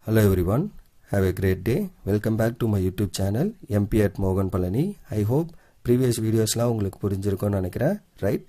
Hello everyone, have a great day. Welcome back to my YouTube channel MP at Mogan Palani. I hope previous videos la உங்களுக்கு புரிஞ்சிருக்கும்னு நினைக்கிறேன், right?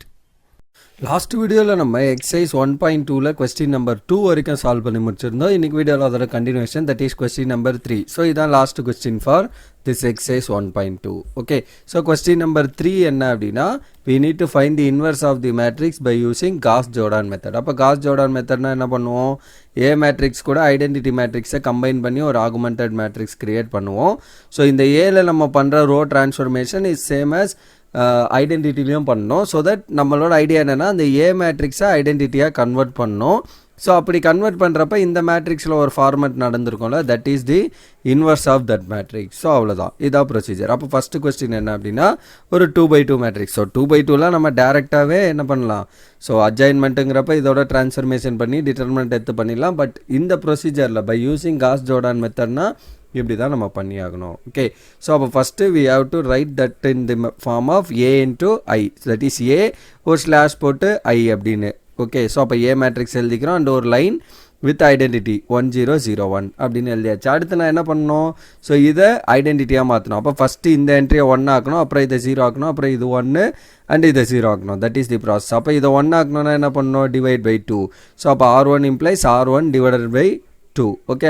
Last வீடியோவில் நம்ம exercise 1.2ல question number 2 வரைக்கும் solve பண்ணி முடிச்சிருந்தோம். இன்னைக்கு வீடியோவில் அதோட continuation, that is question number 3. So இதான் last question for this exercise 1.2. Okay, so question number 3 என்ன அப்படின்னா, we need to find the inverse of the matrix by using Gauss-Jordan method. அப்போ Gauss-Jordan மெத்தட்னா என்ன பண்ணுவோம், ஏ மேட்ரிக்ஸ் கூட identity மேட்ரிக்ஸை combine பண்ணி ஒரு ஆகுமெண்டட் மேட்ரிக்ஸ் கிரியேட் பண்ணுவோம். ஸோ இந்த ஏல நம்ம பண்ணுற row transformation is same as ஐடென்டிட்டிலையும் பண்ணணும். ஸோ தட் நம்மளோட ஐடியா என்னென்னா, அந்த ஏ மேட்ரிக்ஸை ஐடென்டிட்டியாக கன்வெர்ட் பண்ணணும். ஸோ அப்படி கன்வெர்ட் பண்ணுறப்ப இந்த மேட்ரிக்ஸில் ஒரு ஃபார்மேட் நடந்திருக்கும்ல, that is the inverse of that matrix. So அவ்வளோதான், இதான் ப்ரொசீஜர். அப்போ ஃபஸ்ட்டு கொஸ்டின் என்ன அப்படின்னா, ஒரு 2x2 மேட்ரிக்ஸ். ஸோ 2x2லாம் நம்ம டேரெக்டாகவே என்ன பண்ணலாம், ஸோ அட்ஜாயின்மெண்ட்டுங்கிறப்ப இதோட ட்ரான்ஸ்ஃபர்மேஷன் பண்ணி டிட்டர்மினன்ட் எடுத்து பண்ணிடலாம். பட் இந்த ப்ரொசீஜரில் பை யூஸிங் Gauss-Jordan மெத்தட்னா இப்படி தான் நம்ம பண்ணி ஆகணும். ஓகே, ஸோ அப்போ first we have to write that in the form of A into I, that is A ஒரு ஸ்லாஷ் போட்டு ஐ அப்படின்னு. ஓகே, ஸோ அப்போ ஏ மேட்ரிக்ஸ் எழுதிக்கிறோம் அண்ட் ஒரு லைன் வித் ஐடென்டிட்டி 1001 அப்படின்னு எழுதியாச்சு. அடுத்து நான் என்ன பண்ணணும், ஸோ இதை ஐடென்டிட்டியாக மாற்றணும். அப்போ ஃபஸ்ட்டு இந்த என்ட்ரியை 1 ஆக்கணும், அப்புறம் இதை 0 ஆக்கணும், அப்புறம் இது 1 அண்ட் இதை 0 ஆக்கணும். That is the process. அப்போ இதை 1 ஆக்கணும்னா என்ன பண்ணணும், டிவைட் பை 2. ஸோ அப்போ R1 implies R1 divided by 2. Okay,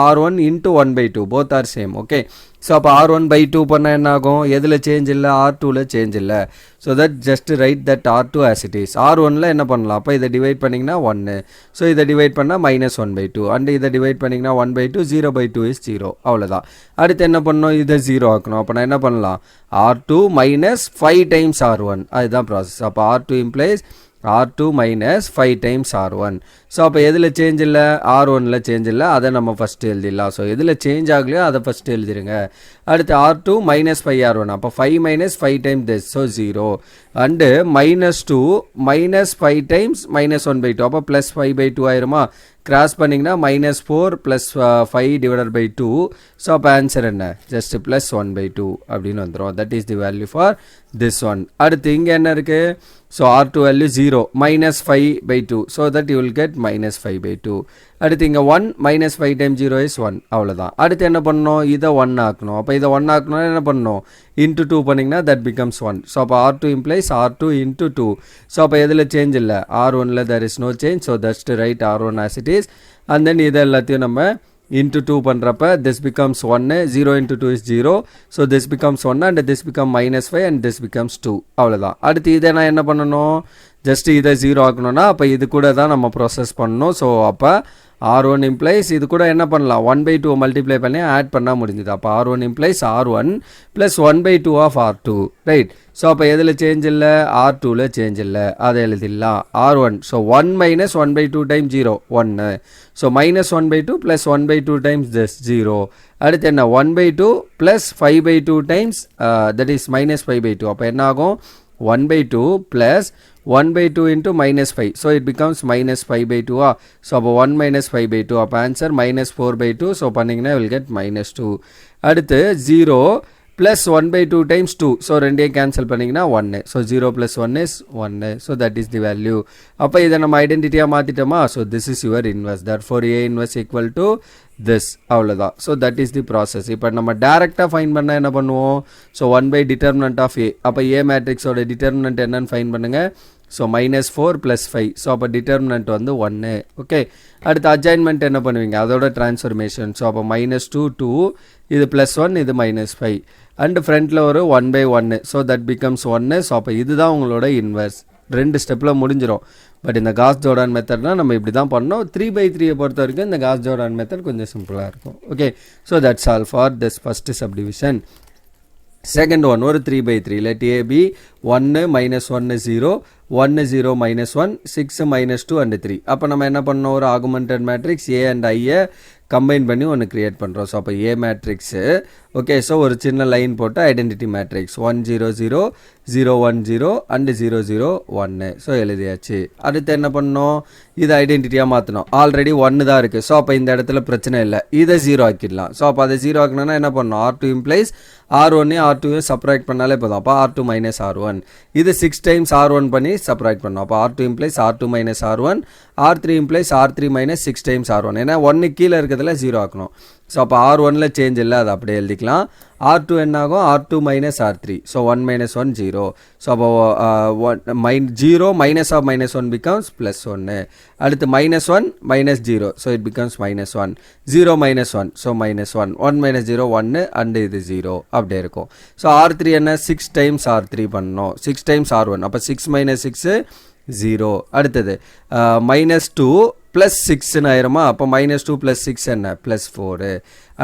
R1 into 1 by 2 both are same. Okay, so அப்போ R1 by 2 பண்ணால் என்ன ஆகும், எதில் சேஞ்ச் இல்லை, R2ல சேஞ்ச் இல்லை. So that just right that R2 as it is. R1ல என்ன பண்ணலாம், அப்போ இதை டிவைட் பண்ணிங்கன்னா 1. ஸோ இதை டிவைட் பண்ணால் -1 by 2 அண்ட் இதை டிவைட் பண்ணிங்கன்னா 1 by 2, 0 by 2 is 0. அவ்வளோதான். அடுத்து என்ன பண்ணணும், இதை 0 ஆக்கணும். அப்போ நான் என்ன பண்ணலாம், R2 minus 5 times R1. அதுதான் ப்ராசஸ். அப்போ R2 implies R2 minus 5 times R1. So அப்போ எதில் சேஞ்ச் இல்லை, R1ல சேஞ்ச் இல்லை, அதை நம்ம ஃபஸ்ட்டு எழுதிடலாம். ஸோ எதில் சேஞ்ச் ஆகலையோ அதை ஃபஸ்ட்டு எழுதிடுங்க. அடுத்து R2 minus 5R1. அப்போ 5 minus 5 times this, so 0. And -2 minus 5 times -1 by 2. அப்போ ப்ளஸ் 5 by 2 ஆயிருமா, கிராஸ் பண்ணிங்கன்னா -4 ப்ளஸ் 5 divided by 2. ஸோ அப்போ ஆன்சர் என்ன, ஜஸ்ட் ப்ளஸ் 1 by 2 அப்படின்னு வந்துடும். That is the value for this one. அடுத்து இங்கே என்ன இருக்குது, so R2 value 0 -5 by 2. So that you will get -5 by 2. அடுத்து இங்கே 1 -5 times 0 is 1. அவ்வளோதான். அடுத்து என்ன பண்ணணும், இதை 1 ஆக்கணும். அப்போ இதை 1 ஆக்கணும்னா என்ன பண்ணணும், இன்ட்டு 2 பண்ணிங்கன்னா தட் பிகம்ஸ் 1. ஸோ அப்போ R2 implies R2 into 2. So அப்போ எதில் சேஞ்ச் இல்லை, R1ல there is no change. So just write R1 as it is. and then இதை எல்லாத்தையும் நம்ம into 2 பண்ணுறப்ப this becomes 1. 0 into 2 is 0. so this becomes 1 and this become -5 and this becomes 2. அவ்வளோதான். அடுத்து இதை நான் என்ன பண்ணணும், ஜஸ்ட் இதை 0 ஆக்கணும்னா அப்போ இது கூட தான் நம்ம ப்ராசஸ் பண்ணணும். ஸோ அப்போ R1 implies இது கூட என்ன பண்ணலாம், 1 by 2 மல்டிப்ளை பண்ணி ஆட் பண்ணால் முடிஞ்சுது. அப்போ R1 implies R1 plus 1 by 2 of R2. Right. So அப்போ எதில் சேஞ்ச் இல்லை, R2ல சேஞ்ச் இல்லை, அதை எழுதிடலாம். R1, so 1 minus 1 by 2 times 0, 1. So -1 by 2 plus 1 by 2 times this, 0. அடுத்து என்ன, 1 by 2 plus 5 by 2 times that is -5 by 2. அப்போ என்ன ஆகும், 1 by 2 plus 1 by 2 into -5. So it becomes -5 by 2. So அப்போ 1 minus 5 by 2. அப்போ answer -4 by 2. So பண்ணிங்கன்னா will get -2. அடுத்து 0 plus 1 by 2 times 2. So ரெண்டே கேன்சல் பண்ணிங்கன்னா 1. So 0 plus 1 is 1. So that is the value. அப்போ இதை நம்ம ஐடென்டிட்டியாக மாற்றிட்டோமா. So this is your inverse. Therefore A inverse equal to this. அவ்வளோதான். So that is the process. இப்போ நம்ம டேரெக்டாக ஃபைன் பண்ணால் என்ன பண்ணுவோம், so 1 by determinant of A. அப்போ ஏ மேட்ரிக்ஸோட டிட்டர்மினன்ட் என்னன்னு ஃபைன் பண்ணுங்கள். ஸோ -4 + 5. ஸோ அப்போ டிட்டர்மினன்ட் வந்து 1. ஓகே, அடுத்து அட்ஜாயின்மெண்ட் என்ன பண்ணுவீங்க, அதோட டிரான்ஸ்ஃபர்மேஷன். ஸோ அப்போ -2 2, இது +1, இது -5 அண்டு ஃப்ரண்ட்டில் ஒரு 1 by 1. So that becomes 1. So அப்போ இதுதான் உங்களோட இன்வர்ஸ். 2 ஸ்டெப்பில் முடிஞ்சிடும். பட் இந்த Gauss-Jordan மெத்தட்னால் நம்ம இப்படி தான் பண்ணோம். 3/3 பொறுத்த வரைக்கும் இந்த Gauss-Jordan மெத்தட் கொஞ்சம் சிம்பிளாக இருக்கும். Okay, so that's all for this first subdivision. Second one, ஒரு 3/3. let A be 1 -1 0, 1 0 -1, 6 -2 and 3. அப்போ நம்ம என்ன பண்ணோம், ஒரு augmented matrix A and I combine பண்ணி ஒன்று கிரியேட் பண்ணுறோம். ஸோ அப்போ ஏ மேட்ரிக்ஸு. ஓகே, ஸோ ஒரு சின்ன லைன் போட்டு ஐடென்டிட்டி மேட்ரிக்ஸ் 1 0 0 0 1 0 and 0 0 1. ஸோ எழுதியாச்சு. அடுத்து என்ன பண்ணோம், இது ஐடென்டிட்டியாக மாற்றணும். ஆல்ரெடி 1 தான் இருக்குது. ஸோ அப்போ இந்த இடத்துல பிரச்சனை இல்லை, இதை 0 ஆக்கிடலாம். ஸோ அப்போ அதை 0 ஆக்கணும்னா என்ன பண்ணணும், R2 implies R1 R2 subtract பண்ணாலே போதும். அப்போ R2 மைனஸ் R1. இது 6 டைம்ஸ் R1 பண்ணி சப்ராக்ட் பண்ணணும். அப்போ R2 implies R2 minus R1, R3 implies R3 minus 6 times R1. ஏன்னா 1 கீழே இருக்கிறதுல 0 ஆக்கணும். ஸோ அப்போ R1ல சேஞ்ச் இல்லை, அதை அப்படியே எழுதிக்கலாம். R2 என்ன ஆகும், R2 minus R3. So 1 minus 1 0. So அப்போ 0 minus of minus 1 becomes plus 1. அடுத்து minus 1 minus 0. So it becomes minus 1. 0 minus 1. So minus 1. 1 minus 0 1 and இது 0 அப்படியே இருக்கும். ஸோ R3 என்ன, 6 டைம்ஸ் R3 பண்ணணும், 6 டைம்ஸ் R1. அப்போ 6 மைனஸ் 6 0. அடுத்தது மைனஸ் 2 ப்ளஸ் 6 ஆயிருமா. அப்போ மைனஸ் 2 ப்ளஸ் 6 என்ன, ப்ளஸ் 4.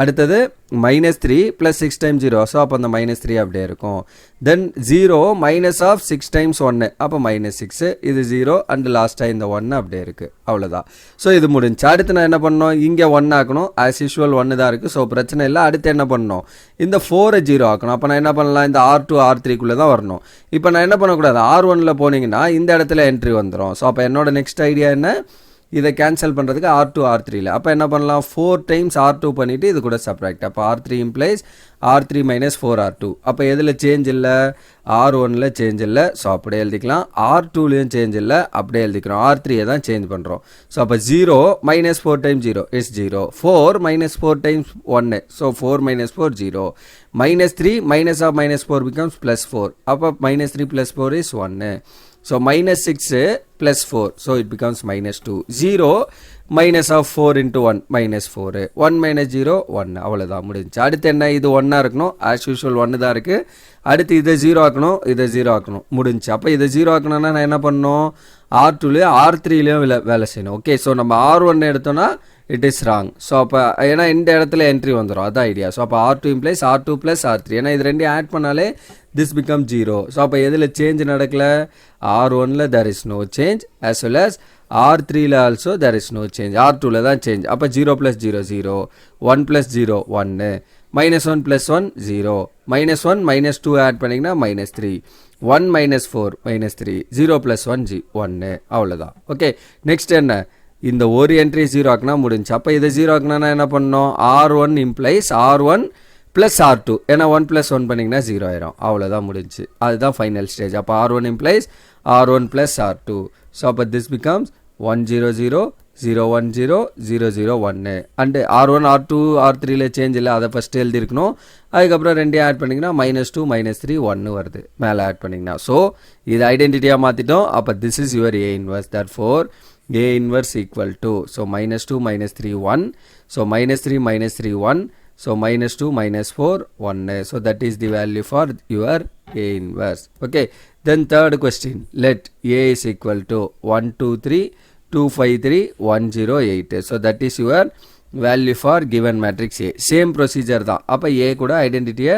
அடுத்தது மைனஸ் 3 ப்ளஸ் 6 டைம்ஸ் 0. ஸோ அப்போ அந்த மைனஸ் 3 அப்படியே இருக்கும். தென் 0 மைனஸ் ஆஃப் 6 டைம்ஸ் 1. அப்போ மைனஸ் 6. இது 0 அண்ட் லாஸ்ட்டாக இந்த 1 அப்படியே இருக்குது. அவ்வளோதான். ஸோ இது முடிஞ்சு. அடுத்து நான் என்ன பண்ணணும், இங்கே 1 ஆக்கணும். ஆஸ் யூஷுவல் 1 தான் இருக்குது. ஸோ பிரச்சனை இல்லை. அடுத்து என்ன பண்ணணும், இந்த 4 0 ஆக்கணும். அப்போ நான் என்ன பண்ணலாம், இந்த R2 R3குள்ளே தான் வரணும். இப்போ நான் என்ன பண்ணக்கூடாது, R1ல் போனீங்கன்னா இந்த இடத்துல என்ட்ரி வந்துடும். ஸோ அப்போ என்னோட நெக்ஸ்ட் ஐடியா என்ன, இதை கேன்சல் பண்ணுறதுக்கு R2 R3ல அப்போ என்ன பண்ணலாம், 4 டைம்ஸ் R2 பண்ணிவிட்டு இது கூட சப்ராக்ட். அப்போ R3 implies R3 minus 4R2. அப்போ எதில் சேஞ்ச் இல்லை, R1ல் சேஞ்ச் இல்லை. ஸோ அப்படியே எழுதிக்கலாம். R2லையும் சேஞ்ச் இல்லை, அப்படியே எழுதிக்கிறோம். R3யை தான் சேஞ்ச் பண்ணுறோம். ஸோ அப்போ 0 minus 4 times 0 is 0. 4 minus 4 times 1. So 4 minus 4 0. Minus 3 minus of minus 4 becomes plus 4. அப்போ minus 3 plus 4 is 1. So minus 6 plus 4. So it becomes minus 2. 0 minus of 4 into 1 minus 4. 1 minus 0 1. அவ்வளோதான் முடிஞ்சு. அடுத்து என்ன, இது 1 இருக்கணும். ஆஸ் யூஷுவல் 1 தான் இருக்குது. அடுத்து இதை 0 ஆக்கணும், இதை 0 ஆக்கணும். முடிஞ்சு. அப்போ இதை 0 ஆக்கணும்னா நான் என்ன பண்ணணும், R2லேயும் R3லேயும் வேலை செய்யணும். ஓகே. ஸோ நம்ம R1 எடுத்தோன்னா இட் இஸ் ராங். ஸோ அப்போ ஏன்னா இந்த இடத்துல என்ட்ரி வந்துடும், அதான் ஐடியா. ஸோ அப்போ R2 implies R2 plus R3. ஏன்னா இது ரெண்டையும் ஆட் பண்ணாலே திஸ் பிகம் 0. ஸோ அப்போ எதில் சேஞ்ச் நடக்கல, R1ல் there is no change as well as R3ல also there is no change. R2ல தான் சேஞ்ச். அப்போ 0 plus 0 0, 1 plus 0 1, minus 1 plus 1 0, minus 1 minus 2 add பண்ணிங்கன்னா மைனஸ் 3, 1 மைனஸ் 4 மைனஸ் 3, 0 ப்ளஸ் 1 1. அவ்வளோதான். ஓகே. நெக்ஸ்ட் என்ன, இந்த ஒரு என்ட்ரி 0 ஆக்குனா முடிஞ்சு. அப்போ இதை 0 ஆக்குனா என்ன பண்ணோம், R1 implies R1 plus R2. ஏன்னா 1 ப்ளஸ் 1 பண்ணிங்கன்னா 0 ஆயிரும். அவ்வளோதான் முடிஞ்சு. அதுதான் ஃபைனல் ஸ்டேஜ். அப்போ R1 implies R1 plus R2. So அப்போ this becomes 1 0 0 0 1 0 0 0 1. And R1 R2 R3ல சேஞ்ச் இல்லை, அதை ஃபஸ்ட்டு எழுதிருக்கணும். அதுக்கப்புறம் ரெண்டையும் ஆட் பண்ணிங்கன்னா மைனஸ் 2 மைனஸ் 3 1 வருது மேலே ஆட் பண்ணிங்கன்னா. ஸோ இது ஐடென்டிட்டியாக மாற்றிட்டோம். அப்போ this is your A inverse. therefore A inverse equal to, so minus 2 minus 3 1, so minus 3 minus 3 1, so minus 2 minus 4 1. So that is the value for your A inverse. Okay. Then third question, let A is equal to 1 2 3 2 5 3 1 0 8. So that is your value for given matrix A. Same procedure தான். அப்போ A கூட ஐடென்டிட்டியை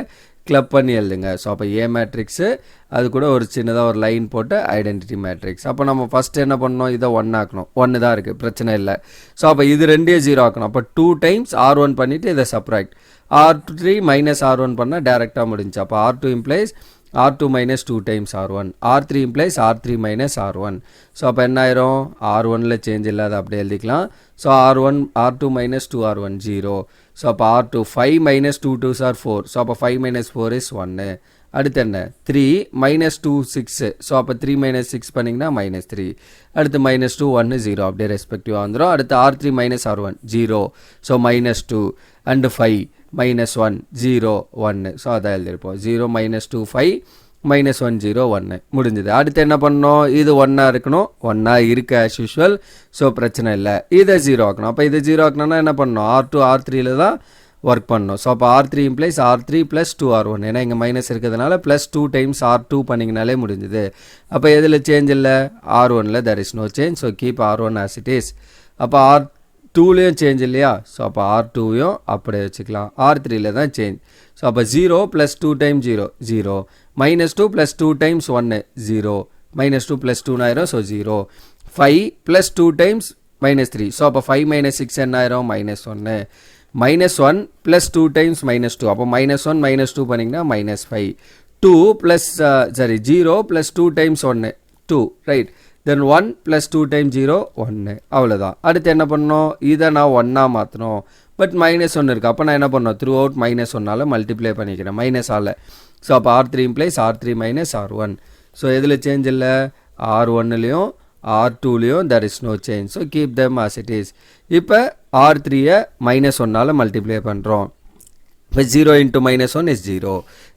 club பண்ணி எழுதுங்க. So அப்போ ஏ matrix, அது கூட ஒரு சின்னதாக ஒரு லைன் போட்டு ஐடென்டிட்டி மேட்ரிக்ஸ். அப்போ நம்ம ஃபஸ்ட்டு என்ன பண்ணணும், இதை 1 ஆக்கணும். 1 தான் இருக்குது, பிரச்சனை இல்லை. ஸோ அப்போ இது ரெண்டையும் 0 ஆக்கணும். அப்போ 2 டைம்ஸ் R1 பண்ணிவிட்டு இதை சப்ராக்ட். R3 மைனஸ் R1 பண்ணால் டேரெக்டாக முடிஞ்சு. அப்போ R2 implies R2 minus 2 times R1. R3 implies R3 minus R1. So அப்போ என்ன ஆயிரும், R1ல் சேஞ்ச் இல்லாத அப்படியே எழுதிக்கலாம். So R2 minus 2 R1 0. So அப்போ R2 5 minus 2 2s are 4. So அப்போ 5 மைனஸ் 4 இஸ் 1. அடுத்து என்ன, 3 மைனஸ் 2 6. ஸோ அப்போ 3 மைனஸ் 6 பண்ணிங்கன்னா மைனஸ் 3. அடுத்து மைனஸ் 2 1 0 அப்படியே ரெஸ்பெக்டிவாக வந்துடும். அடுத்து R3 minus R1 0. So minus 2 and 5 minus 1 0 1. So அதான் எழுதியிருப்போம். 0 மைனஸ் 2 5 மைனஸ் 1 0 1 முடிஞ்சது. அடுத்து என்ன பண்ணணும், இது 1 இருக்கணும். 1 இருக்குது ஆஸ் யூஷுவல். ஸோ பிரச்சனை இல்லை. இதை 0 ஆக்கணும். அப்போ இதை 0 ஆக்கணும்னா என்ன பண்ணணும், R2 R3ல தான் ஒர்க் பண்ணணும். ஸோ அப்போ R3 implies R3 plus 2 R1. ஏன்னா இங்கே மைனஸ் இருக்கிறதுனால ப்ளஸ் 2 டைம்ஸ் R2 பண்ணிங்கனாலே முடிஞ்சுது. அப்போ எதில் சேஞ்ச் இல்லை, R1ல் there is no change. So keep R1 as it is. அப்போ R2லேயும் சேஞ்ச் இல்லையா, ஸோ அப்போ R2யும் அப்படியே வச்சுக்கலாம். R3ல தான் சேஞ்ச். ஸோ அப்போ 0 plus 2 times 0 0, minus 2 plus 2 times 1 0, minus 2 plus 2 ஆயிரும். So 0. 5 plus 2 times minus 3. So அப்போ 5 மைனஸ் 6 என்ன ஆயிரும், minus 1. Minus 1 plus 2 times minus 2. அப்போ மைனஸ் 1 மைனஸ் 2 பண்ணிங்கன்னா minus 5. 2 plus 0 plus 2 times 1 2 right then 1 plus 2 times 0 1 அவ்வளோதான். அடுத்து என்ன பண்ணணும், இதை நான் 1 மாற்றணும். பட் மைனஸ் 1 இருக்குது, அப்போ நான் என்ன பண்ணணும், த்ரூ அவுட் மைனஸ் 1 மல்டிப்ளை பண்ணிக்கிறேன் மைனஸ் ஆல். ஸோ அப்போ R3 implies R3 minus R1. So எதில் சேஞ்ச் இல்லை, R1லேயும் R2லேயும் there is no change. So keep them as it is. இப்போ R3யை மைனஸ் 1 மல்டிப்ளை பண்ணுறோம். But 0 into minus 1 is 0.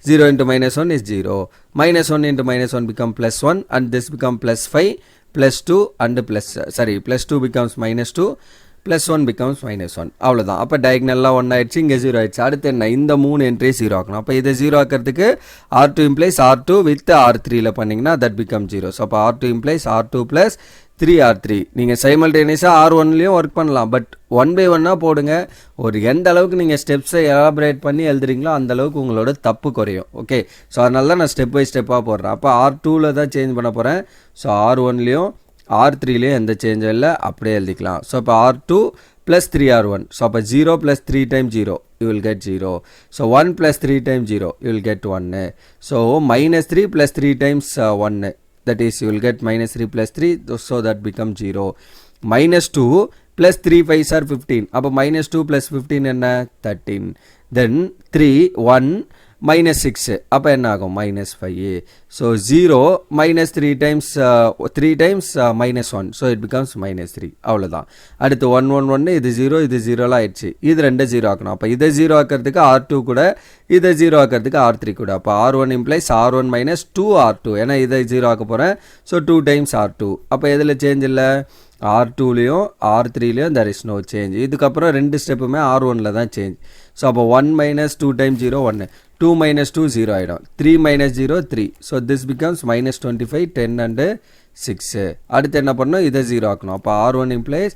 0 into minus 1 is 0. Minus 1 into minus 1 become plus 1 and this become plus 5, plus 2 and plus 2 becomes minus 2, plus 1 becomes minus 1. அவ்வளோதான். அப்போ டயக்னலாக 1 ஆயிடுச்சு, இங்கே 0 ஆயிடுச்சு. அடுத்து என்ன, இந்த 3 என்ட்ரி 0 ஆக்கணும். அப்போ இதை 0 ஆக்கிறதுக்கு R2 implies R2 with R3ல பண்ணிங்கன்னா that becomes 0. ஸோ அப்போ R2 implies R2 plus 3R3. நீங்கள் சைமல்டேனியஸாக R1லேயும் ஒர்க் பண்ணலாம், பட் 1 by 1 போடுங்க. ஒரு எந்த அளவுக்கு நீங்கள் ஸ்டெப்ஸை எலாபரேட் பண்ணி எழுதுறீங்களோ அந்த அளவுக்கு உங்களோட தப்பு குறையும். ஓகே, ஸோ அதனால தான் நான் ஸ்டெப் பை ஸ்டெப்பாக போடுறேன். அப்போ R2ல தான் சேஞ்ச் பண்ண போகிறேன். ஸோ R1லேயும் R3லேயும் எந்த சேஞ்சும் இல்லை, அப்படியே எழுதிக்கலாம். ஸோ இப்போ R2 plus 3R1. ஸோ அப்போ 0 plus 3 times 0 you will get 0. So 1 plus 3 times 0 you will get 1. So minus 3 plus 3 times 1. That is you will get minus 3 plus 3, so that becomes 0. Minus 2 plus 3 5s are 15. அப்போ minus 2 plus 15 என்ன, 13. Then 3 1 minus 6 அப்போ என்ன ஆகும், minus 5. So 0 minus 3 times minus 1, so it becomes minus 3. அவ்வளோதான். அடுத்து 1 1 1 இது 0 இது 0 ஆயிடுச்சு. இது 2 0 ஆக்கணும். அப்போ இதை 0 ஆக்கிறதுக்கு R2 கூட, இதை 0 ஆக்கிறதுக்கு R3 கூட. அப்போ R1 implies R1 minus 2R2. ஏன்னா இதை 0 ஆக்க போகிறேன். So 2 times R2. அப்போ எதில் சேஞ்ச் இல்லை, R2லேயும் R3லேயும் there is no change. இதுக்கப்புறம் ரெண்டு ஸ்டெப்புமே R1ல தான் சேஞ்ச். ஸோ அப்போ 1 minus 2 times 0 1, 2 minus 2 0 ஆகிடும், 3 minus 0 3. So this becomes minus 25 10 and 6. அடுத்து என்ன பண்ணணும், இதை 0 ஆக்கணும். அப்போ R1 implies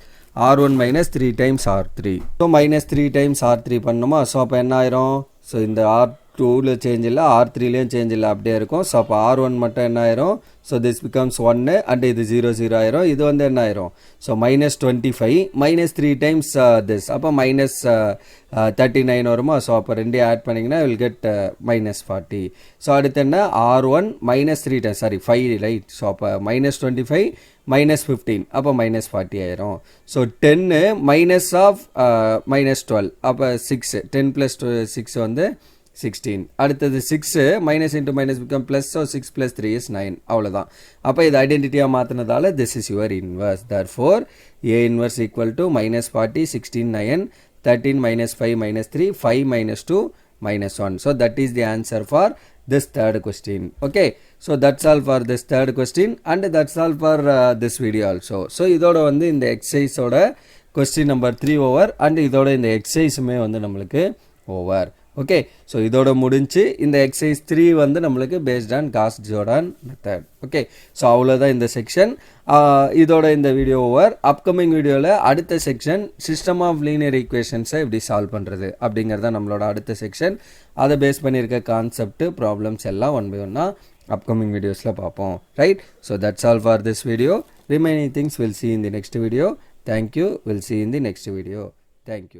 R1 minus 3 times R3. So minus 3 times R3 பண்ணணுமா. ஸோ அப்போ என்ன ஆயிரும், ஸோ இந்த R2ல சேஞ்ச் இல்லை, R3லேயும் சேஞ்ச் இல்லை, அப்படியே இருக்கும். ஸோ அப்போ R1 மட்டும் என்ன ஆயிரும், ஸோ திஸ் பிகம்ஸ் 1 அண்ட் இது 0 0 ஆயிரும். இது வந்து என்ன ஆயிரும், so minus 25 minus 3 times this, அப்போ minus 39 வருமா. ஸோ அப்போ ரெண்டையும் ஆட் பண்ணிங்கன்னா வில் கெட் minus 40. ஸோ அடுத்து என்ன, R1 minus 3 times 5 right. So அப்போ minus 25 minus 15 அப்போ minus 40 ஆயிரும். ஸோ 10 minus of minus 12 அப்போ 6, 10 plus 6 வந்து 16. அடுத்தது 6 minus into minus become plus, so 6 plus 3 is 9. அவ்வளோதான். அப்போ இது ஐடென்டிட்டியாக மாற்றினதால this is your inverse. Therefore A inverse equal to minus 40 16 9 13 minus 5 minus 3 5 minus 2 minus 1. So that is the answer for this third question. Okay, so that's all for this third question and that's all for this video also. So இதோட வந்து இந்த exercise ஓட question number 3 over and இதோட இந்த exerciseமே வந்து நம்மளுக்கு over. Okay, so இதோட முடிஞ்சு இந்த எக்ஸசைஸ் 3 வந்து நம்மளுக்கு based on cos Jordan method. Okay, so அவ்வளோதான் இந்த செக்ஷன். இதோட இந்த வீடியோ ஓவர். அப்கமிங் வீடியோவில் அடுத்த செக்ஷன் சிஸ்டம் ஆஃப் லீனியர் ஈக்குவேஷன்ஸை எப்படி சால்வ் பண்ணுறது அப்படிங்கிறத நம்மளோட அடுத்த செக்ஷன். அதை பேஸ் பண்ணியிருக்க கான்செப்ட் ப்ராப்ளம்ஸ் எல்லாம் 1 by 1 அப்கமிங் வீடியோஸில் பார்ப்போம். Right, so that's all for this video. Remaining things will see in the next video. Thank you. We'll see in the next video. Thank you.